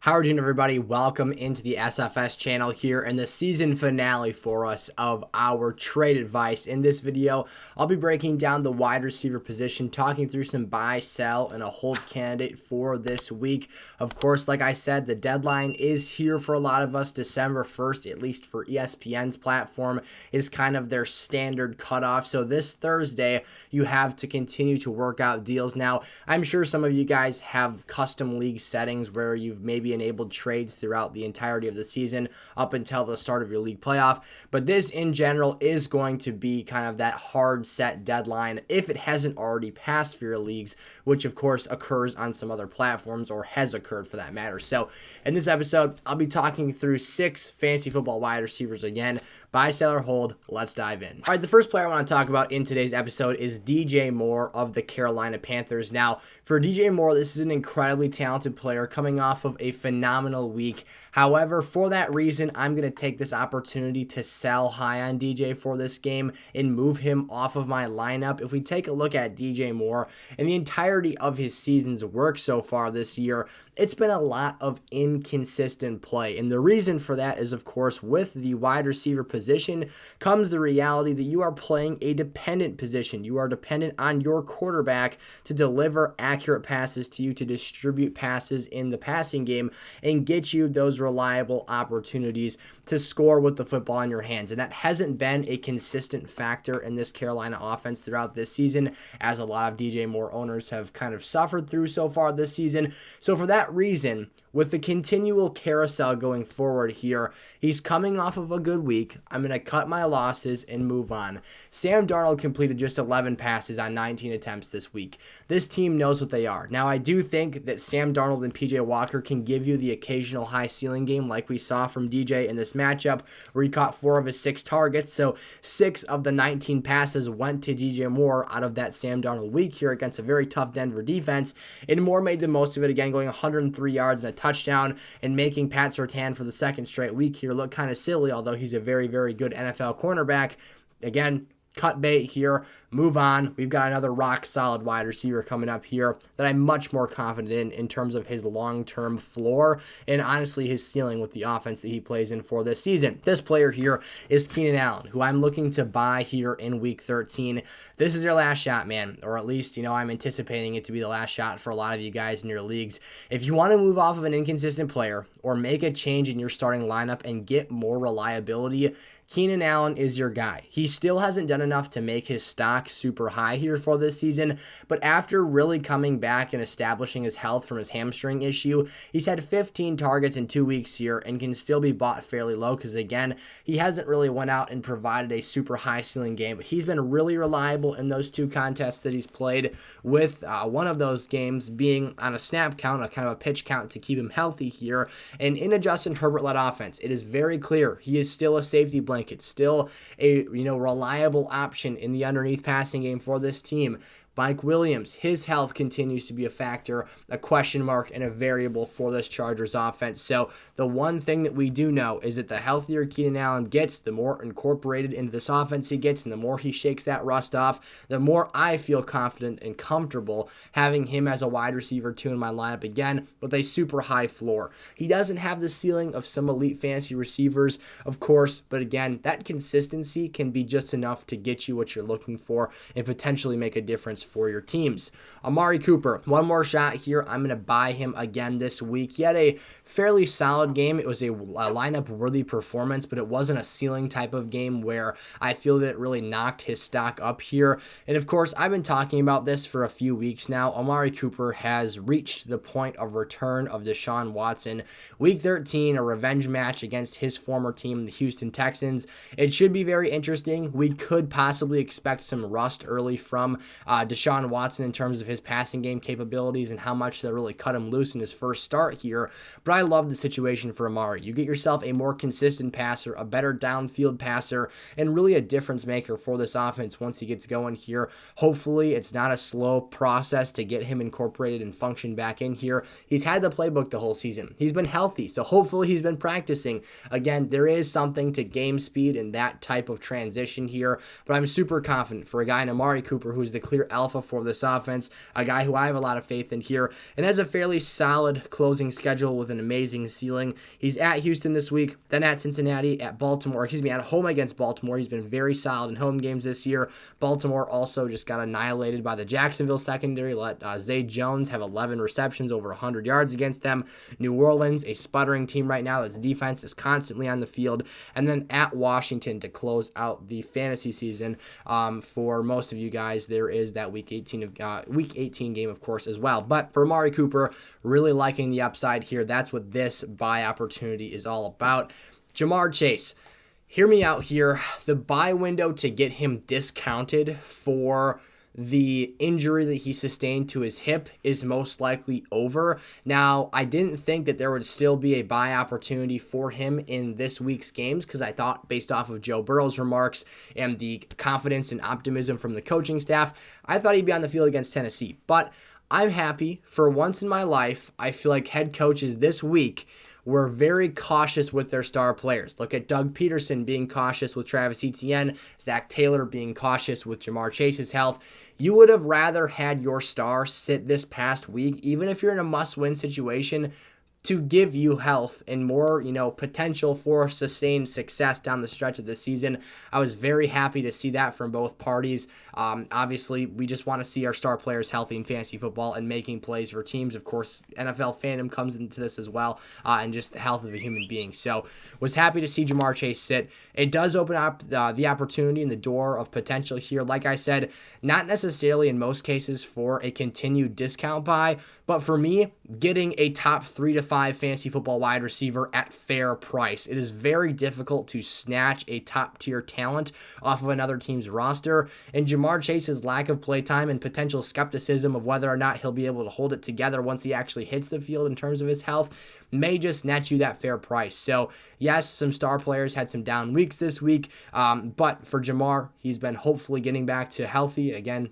How are you doing, everybody? Welcome into the SFS channel here and the season finale for us of our trade advice. In this video, I'll be breaking down the wide receiver position, talking through some buy, sell, and a hold candidate for this week. Of course, like I said, the deadline is here for a lot of us. December 1st, at least for ESPN's platform, is kind of their standard cutoff. So this Thursday, you have to continue to work out deals. Now, I'm sure some of you guys have custom league settings where you've maybe enabled trades throughout the entirety of the season up until the start of your league playoff. But this in general is going to be kind of that hard set deadline if it hasn't already passed for your leagues, which of course occurs on some other platforms or has occurred for that matter. So in this episode, I'll be talking through 6 fantasy football wide receivers again. Buy, sell, or hold. Let's dive in. All right, the first player I want to talk about in today's episode is DJ Moore of the Carolina Panthers. Now, for DJ Moore, this is an incredibly talented player coming off of a phenomenal week. However, for that reason, I'm going to take this opportunity to sell high on DJ for this game and move him off of my lineup. If we take a look at DJ Moore and the entirety of his season's work so far this year, it's been a lot of inconsistent play. And the reason for that is, of course, with the wide receiver position comes the reality that you are playing a dependent position. You are dependent on your quarterback to deliver accurate passes to you, to distribute passes in the passing game, and get you those reliable opportunities to score with the football in your hands. And that hasn't been a consistent factor in this Carolina offense throughout this season, as a lot of DJ Moore owners have kind of suffered through so far this season. So for that reason, with the continual carousel going forward here, he's coming off of a good week. I'm going to cut my losses and move on. Sam Darnold completed just 11 passes on 19 attempts this week. This team knows what they are. Now, I do think that Sam Darnold and PJ Walker can give you the occasional high ceiling game like we saw from DJ in this matchup where he caught 4 of his 6 targets. So 6 of the 19 passes went to DJ Moore out of that Sam Darnold week here against a very tough Denver defense. And Moore made the most of it again, going 103 yards and a touchdown and making Pat Surtain for the second straight week here look kind of silly, although he's a very, very good NFL cornerback. Again, cut bait here, move on. We've got another rock solid wide receiver coming up here that I'm much more confident in terms of his long-term floor and honestly his ceiling with the offense that he plays in for this season. This player here is Keenan Allen, who I'm looking to buy here in week 13. This is your last shot, man, or at least, I'm anticipating it to be the last shot for a lot of you guys in your leagues. If you want to move off of an inconsistent player or make a change in your starting lineup and get more reliability, Keenan Allen is your guy. He still hasn't done enough to make his stock super high here for this season, but after really coming back and establishing his health from his hamstring issue, he's had 15 targets in 2 weeks here and can still be bought fairly low because, again, he hasn't really went out and provided a super high ceiling game, but he's been really reliable in those 2 contests that he's played, with one of those games being on a snap count, a kind of a pitch count to keep him healthy here. And in a Justin Herbert-led offense, it is very clear he is still a safety blanket. It's still a reliable option in the underneath passing game for this team. Mike Williams, his health continues to be a factor, a question mark, and a variable for this Chargers offense. So the one thing that we do know is that the healthier Keenan Allen gets, the more incorporated into this offense he gets, and the more he shakes that rust off, the more I feel confident and comfortable having him as a wide receiver 2 in my lineup again with a super high floor. He doesn't have the ceiling of some elite fantasy receivers, of course, but again, that consistency can be just enough to get you what you're looking for and potentially make a difference for your teams. Amari Cooper, one more shot here. I'm going to buy him again this week. He had a fairly solid game. It was a lineup worthy performance, but it wasn't a ceiling type of game where I feel that it really knocked his stock up here. And of course, I've been talking about this for a few weeks now. Amari Cooper has reached the point of return of Deshaun Watson. Week 13, a revenge match against his former team, the Houston Texans. It should be very interesting. We could possibly expect some rust early from Deshaun Watson in terms of his passing game capabilities and how much they'll really cut him loose in his first start here. But I love the situation for Amari. You get yourself a more consistent passer, a better downfield passer, and really a difference maker for this offense once he gets going here. Hopefully, it's not a slow process to get him incorporated and function back in here. He's had the playbook the whole season. He's been healthy, so hopefully he's been practicing. Again, there is something to game speed in that type of transition here, but I'm super confident for a guy in Amari Cooper who's the clear alpha for this offense, a guy who I have a lot of faith in here, and has a fairly solid closing schedule with an amazing ceiling. He's at Houston this week, then at Cincinnati, at home against Baltimore. He's been very solid in home games this year. Baltimore also just got annihilated by the Jacksonville secondary. Let Zay Jones have 11 receptions, over 100 yards against them. New Orleans, a sputtering team right now. Its defense is constantly on the field. And then at Washington to close out the fantasy season. For most of you guys, there is that Week 18 game, of course, as well. But for Amari Cooper, really liking the upside here. That's what this buy opportunity is all about. Ja'Marr Chase, hear me out here. The buy window to get him discounted for the injury that he sustained to his hip is most likely over. Now, I didn't think that there would still be a buy opportunity for him in this week's games because I thought, based off of Joe Burrow's remarks and the confidence and optimism from the coaching staff, I thought he'd be on the field against Tennessee. But I'm happy. For once in my life, I feel like head coaches this week were very cautious with their star players. Look at Doug Peterson being cautious with Travis Etienne, Zach Taylor being cautious with Ja'Marr Chase's health. You would have rather had your star sit this past week, even if you're in a must-win situation, to give you health and more, potential for sustained success down the stretch of the season. I was very happy to see that from both parties. Obviously, we just want to see our star players healthy in fantasy football and making plays for teams. Of course, NFL fandom comes into this as well, and just the health of a human being. So, was happy to see Ja'Marr Chase sit. It does open up the opportunity and the door of potential here. Like I said, not necessarily in most cases for a continued discount buy, but for me, getting a top 3 to 5 fantasy football wide receiver at fair price. It is very difficult to snatch a top tier talent off of another team's roster, and Ja'Marr Chase's lack of playtime and potential skepticism of whether or not he'll be able to hold it together once he actually hits the field in terms of his health may just net you that fair price. So yes, some star players had some down weeks this week, but for Ja'Marr, he's been hopefully getting back to healthy again.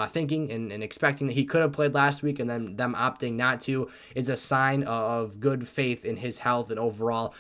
Thinking and expecting that he could have played last week and then them opting not to is a sign of good faith in his health and overall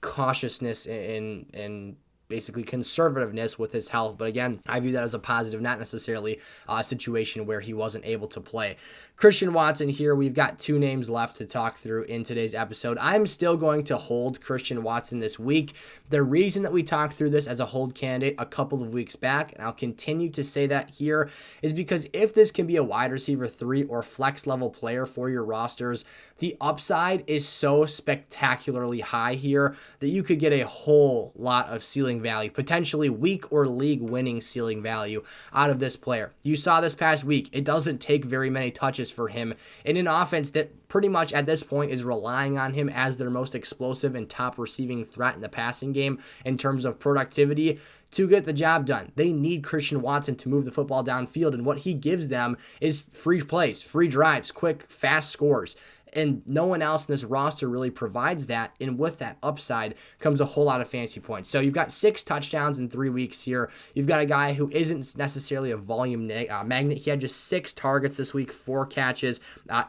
cautiousness and basically conservativeness with his health. But again, I view that as a positive, not necessarily a situation where he wasn't able to play. Christian Watson here, we've got 2 names left to talk through in today's episode. I'm still going to hold Christian Watson this week. The reason that we talked through this as a hold candidate a couple of weeks back, and I'll continue to say that here, is because if this can be a wide receiver 3 or flex level player for your rosters, the upside is so spectacularly high here that you could get a whole lot of ceiling value, potentially week or league winning ceiling value out of this player. You saw this past week, it doesn't take very many touches for him in an offense that pretty much at this point is relying on him as their most explosive and top receiving threat in the passing game in terms of productivity to get the job done. They need Christian Watson to move the football downfield, and what he gives them is free plays, free drives, quick, fast scores. And no one else in this roster really provides that. And with that upside comes a whole lot of fantasy points. So you've got 6 touchdowns in 3 weeks here. You've got a guy who isn't necessarily a volume magnet. He had just 6 targets this week, 4 catches,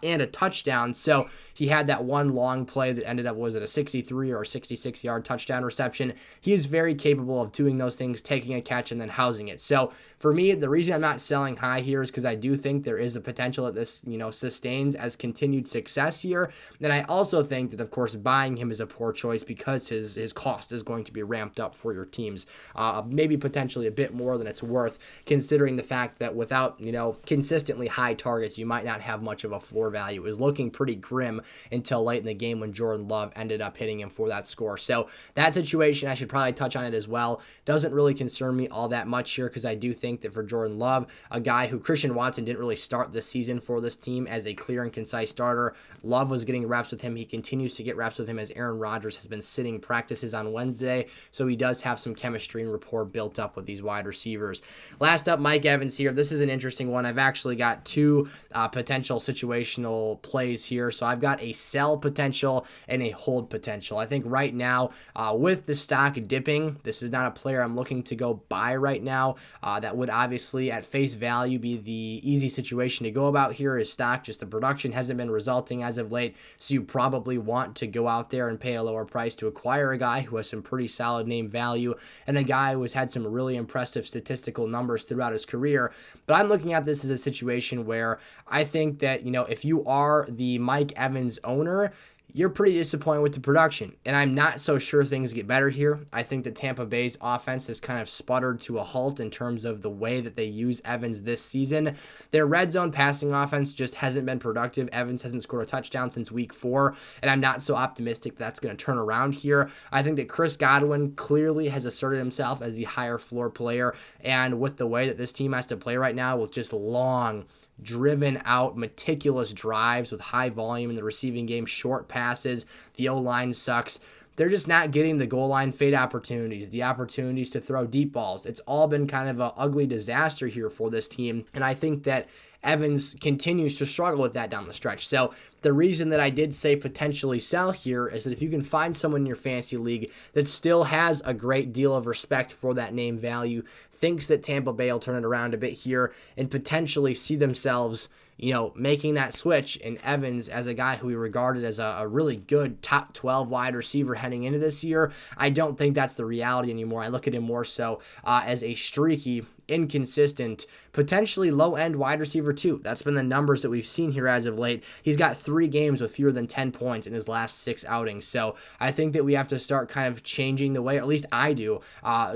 and a touchdown. So he had that one long play that ended up, was it a 63 or a 66-yard touchdown reception? He is very capable of doing those things, taking a catch and then housing it. So for me, the reason I'm not selling high here is because I do think there is a potential that this, sustains as continued success here. And I also think that, of course, buying him is a poor choice because his cost is going to be ramped up for your teams, maybe potentially a bit more than it's worth, considering the fact that without, consistently high targets, you might not have much of a floor value. It was looking pretty grim until late in the game when Jordan Love ended up hitting him for that score. So that situation, I should probably touch on it as well. Doesn't really concern me all that much here because I do think that for Jordan Love, a guy who Christian Watson didn't really start the season for this team as a clear and concise starter, Love was getting reps with him. He continues to get reps with him as Aaron Rodgers has been sitting practices on Wednesday, so he does have some chemistry and rapport built up with these wide receivers. Last up, Mike Evans here. This is an interesting one. I've actually got 2 potential situational plays here, so I've got a sell potential and a hold potential. I think right now, with the stock dipping, this is not a player I'm looking to go buy right now. That would obviously, at face value, be the easy situation to go about here. His stock, just the production hasn't been resulting as of late, so you probably want to go out there and pay a lower price to acquire a guy who has some pretty solid name value and a guy who has had some really impressive statistical numbers throughout his career. But I'm looking at this as a situation where I think that, if you are the Mike Evans owner, you're pretty disappointed with the production. And I'm not so sure things get better here. I think that Tampa Bay's offense has kind of sputtered to a halt in terms of the way that they use Evans this season. Their red zone passing offense just hasn't been productive. Evans hasn't scored a touchdown since week 4, and I'm not so optimistic that's going to turn around here. I think that Chris Godwin clearly has asserted himself as the higher floor player, and with the way that this team has to play right now with just long, driven out, meticulous drives with high volume in the receiving game, short passes, the O-line sucks. They're just not getting the goal line fade opportunities, the opportunities to throw deep balls. It's all been kind of an ugly disaster here for this team, and I think that Evans continues to struggle with that down the stretch. So the reason that I did say potentially sell here is that if you can find someone in your fantasy league that still has a great deal of respect for that name value, thinks that Tampa Bay will turn it around a bit here and potentially see themselves, making that switch in Evans as a guy who we regarded as a really good top 12 wide receiver heading into this year, I don't think that's the reality anymore. I look at him more so as a streaky, inconsistent, potentially low-end wide receiver too. That's been the numbers that we've seen here as of late. He's got 3 games with fewer than 10 points in his last 6 outings. So I think that we have to start kind of changing the way, or at least I do,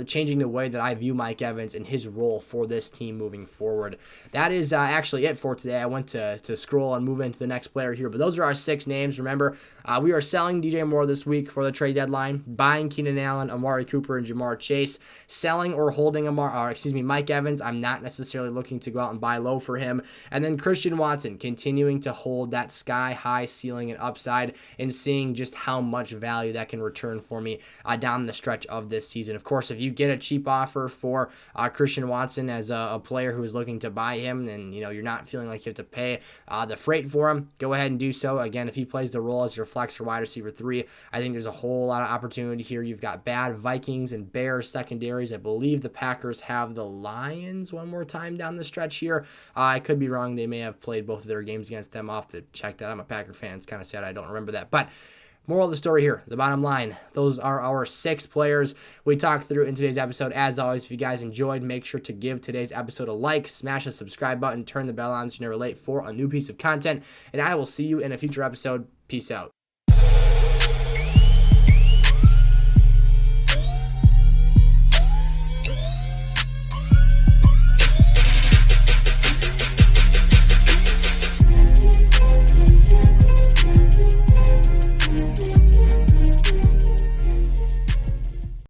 changing the way that I view Mike Evans and his role for this team moving forward. That is actually it for today. I went to scroll and move into the next player here, but those are our 6 names. Remember, we are selling DJ Moore this week for the trade deadline, buying Keenan Allen, Amari Cooper, and Jamar Chase, selling or holding Mike Evans. I'm not necessarily looking to go out and buy low for him. And then Christian Watson, continuing to hold that sky-high ceiling and upside and seeing just how much value that can return for me down the stretch of this season. Of course, if you get a cheap offer for Christian Watson as a player who is looking to buy him and you're not feeling like you have to pay the freight for him, go ahead and do so. Again, if he plays the role as your flex or wide receiver 3, I think there's a whole lot of opportunity here. You've got bad Vikings and Bears secondaries. I believe the Packers have the Lions one more time down the stretch here. I could be wrong. They may have played both of their games against them. I'll have to check that. I'm a Packer fan. It's kind of sad I don't remember that. But moral of the story here, the bottom line, those are our 6 players we talked through in today's episode. As always, if you guys enjoyed, make sure to give today's episode a like, smash the subscribe button, turn the bell on so you're never late for a new piece of content, and I will see you in a future episode. Peace out.